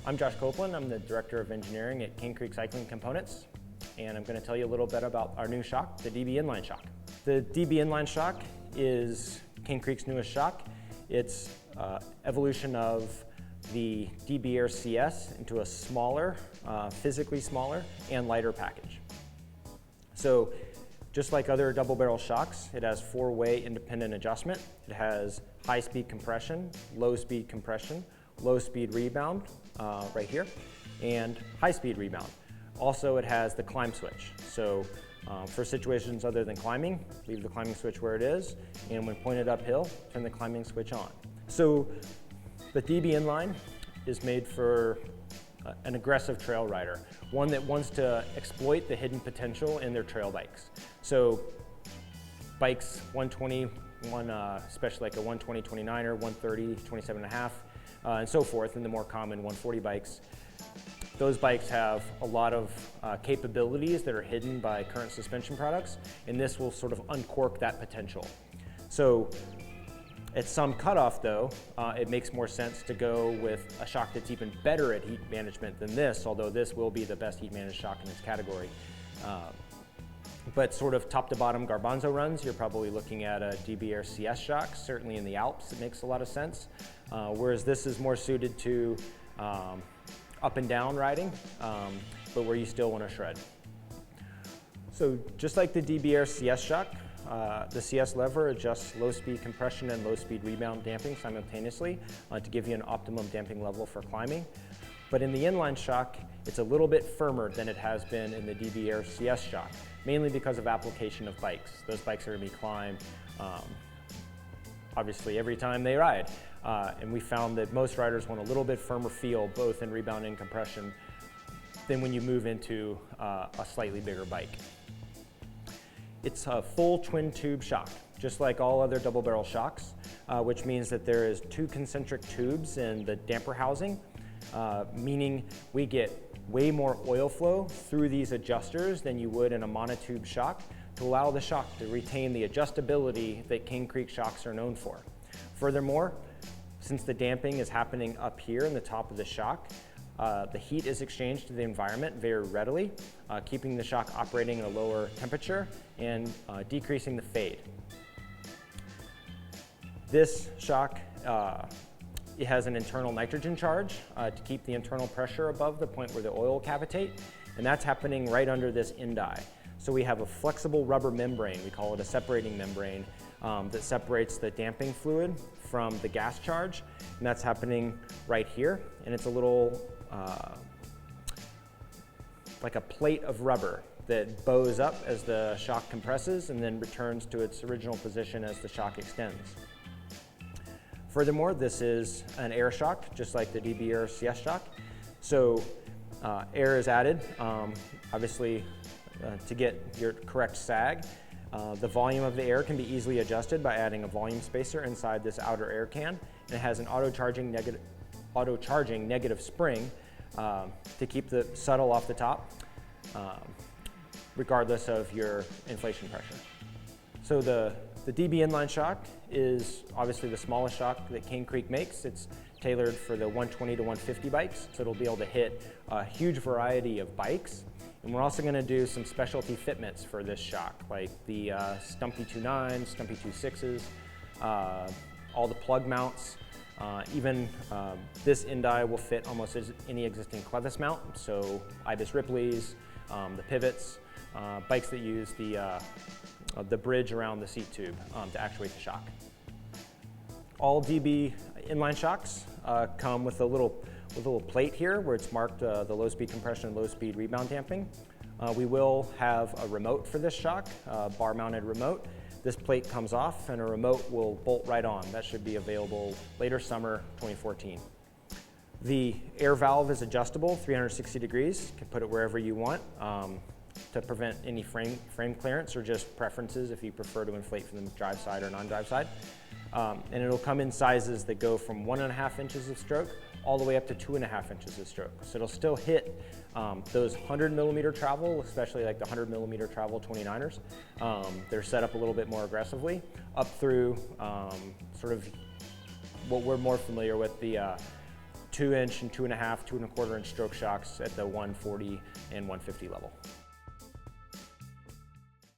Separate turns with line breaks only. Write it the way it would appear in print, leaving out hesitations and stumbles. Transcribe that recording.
I'm Josh Copeland. I'm the Director of Engineering at Cane Creek Cycling Components, and I'm going to tell you a little bit about our new shock, the DB Inline shock. The DB Inline shock is Cane Creek's newest shock. It's evolution of the DBAir CS into a smaller, physically smaller and lighter package. So just like other double barrel shocks, it has four-way independent adjustment. It has high-speed compression, low-speed compression, low-speed rebound right here, and high-speed rebound. Also, it has the climb switch. So for situations other than climbing, leave the climbing switch where it is, and when pointed uphill, turn the climbing switch on. So the DB Inline is made for an aggressive trail rider, one that wants to exploit the hidden potential in their trail bikes. So bikes 120, especially like a 120 29er, 130, 27.5, and so forth, and the more common 140 bikes. Those bikes have a lot of capabilities that are hidden by current suspension products, and this will sort of uncork that potential. So at some cutoff though, it makes more sense to go with a shock that's even better at heat management than this, although this will be the best heat managed shock in its category. But sort of top to bottom garbanzo runs, you're probably looking at a DBAir CS shock. Certainly in the Alps, it makes a lot of sense. Whereas this is more suited to up and down riding, but where you still want to shred. So just like the DBAir CS shock, the CS lever adjusts low-speed compression and low-speed rebound damping simultaneously to give you an optimum damping level for climbing. But in the inline shock, it's a little bit firmer than it has been in the DBAir CS shock, mainly because of application of bikes. Those bikes are going to be climbed obviously every time they ride. And we found that most riders want a little bit firmer feel, both in rebound and compression, than when you move into a slightly bigger bike. It's a full twin tube shock, just like all other double barrel shocks, which means that there is two concentric tubes in the damper housing, meaning we get way more oil flow through these adjusters than you would in a monotube shock to allow the shock to retain the adjustability that Cane Creek shocks are known for. Furthermore, since the damping is happening up here in the top of the shock, the heat is exchanged to the environment very readily, keeping the shock operating at a lower temperature and decreasing the fade. This shock it has an internal nitrogen charge to keep the internal pressure above the point where the oil will cavitate, and that's happening right under this end eye. So we have a flexible rubber membrane, we call it a separating membrane, that separates the damping fluid from the gas charge, and that's happening right here, and it's a little like a plate of rubber that bows up as the shock compresses and then returns to its original position as the shock extends. Furthermore, this is an air shock, just like the DBAir CS shock. So air is added, obviously, to get your correct sag. The volume of the air can be easily adjusted by adding a volume spacer inside this outer air can, and it has an auto-charging negative spring to keep the settle off the top, regardless of your inflation pressure. So the DB Inline shock is obviously the smallest shock that Cane Creek makes. It's tailored for the 120 to 150 bikes, so it'll be able to hit a huge variety of bikes. And we're also going to do some specialty fitments for this shock, like the Stumpy 2.9s, Stumpy 2.6s, all the plug mounts. Even this end eye will fit almost any existing clevis mount, so Ibis Ripley's, the pivots, bikes that use the bridge around the seat tube to actuate the shock. All DB inline shocks come with a little plate here where it's marked the low speed compression and low speed rebound damping. We will have a remote for this shock, bar mounted remote. This plate comes off and a remote will bolt right on. That should be available later summer 2014. The air valve is adjustable 360 degrees. You can put it wherever you want to prevent any frame clearance or just preferences if you prefer to inflate from the drive side or non-drive side. And it'll come in sizes that go from 1.5 inches of stroke all the way up to 2.5 inches of stroke. So it'll still hit those 100 millimeter travel, especially like the 100 millimeter travel 29ers. They're set up a little bit more aggressively, up through sort of what we're more familiar with, the 2-inch and 2.5, 2.25 inch stroke shocks at the 140 and 150 level.